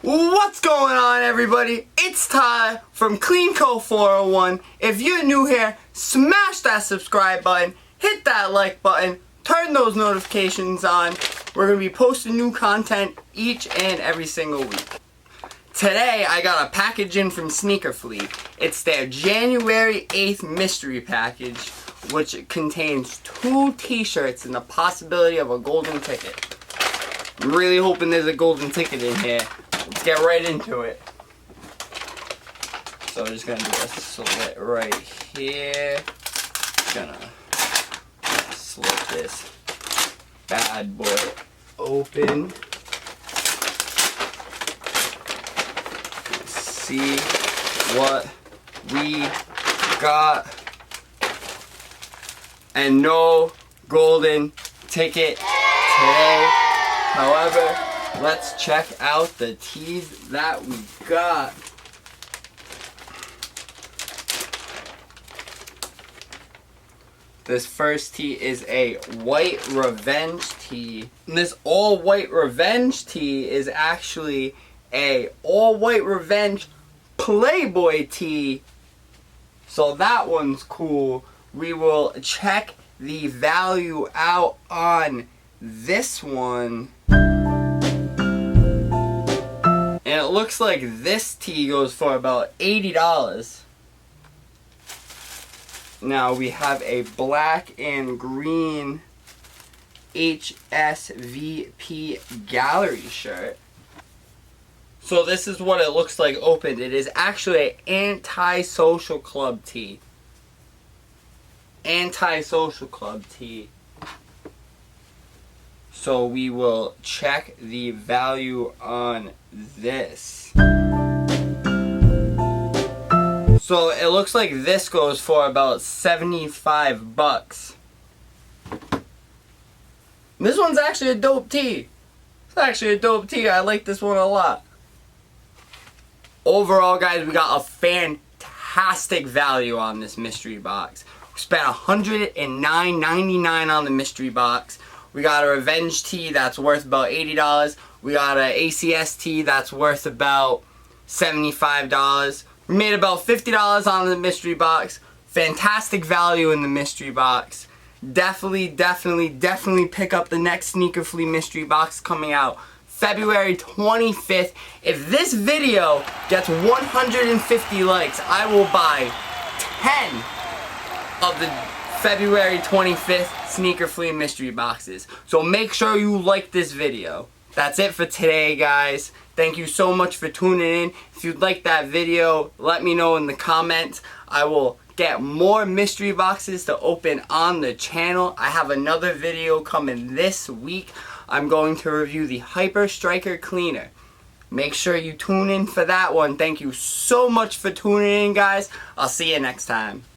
What's going on, everybody? It's Ty from Snkrflea. If you're new here, smash that subscribe button, hit that like button, turn those notifications on. We're going to be posting new content each and every single week. Today, I got a package in from Snkrflea. It's their January 8th mystery package, which contains 2 t-shirts and the possibility of a golden ticket. I'm really hoping there's a golden ticket in here. Let's get right into it. So I'm just going to do a slit right here. Gonna slit this bad boy open. Let's see what we got. And no golden ticket today. However, let's check out the tees that we got. This first tee is a white revenge tee. And this all white revenge tee is actually a all white revenge Playboy tee. So that one's cool. We will check the value out on this one. And it looks like this tee goes for about $80. Now we have a black and green HSVP gallery shirt. So this is what it looks like opened. It is actually an anti-social club tee. Anti-social club tee. So we will check the value on this. So it looks like this goes for about 75 bucks. This one's actually a dope tee. It's actually a dope tee. I like this one a lot. Overall, guys, we got a fantastic value on this mystery box. We spent $109.99 on the mystery box. We got a revenge tee that's worth about $80. We got an ACS tee that's worth about $75. We made about $50 on the mystery box. Fantastic value in the mystery box. Definitely pick up the next Snkrflea mystery box coming out February 25th. If this video gets 150 likes, I will buy 10 of the February 25th Snkrflea mystery boxes. So make sure you like this video. That's it for today, guys. Thank you so much for tuning in. If you'd like that video, let me know in the comments. I will get more mystery boxes to open on the channel. I have another video coming this week. I'm going to review the Hyper Striker Cleaner. Make sure you tune in for that one. Thank you so much for tuning in, guys. I'll see you next time.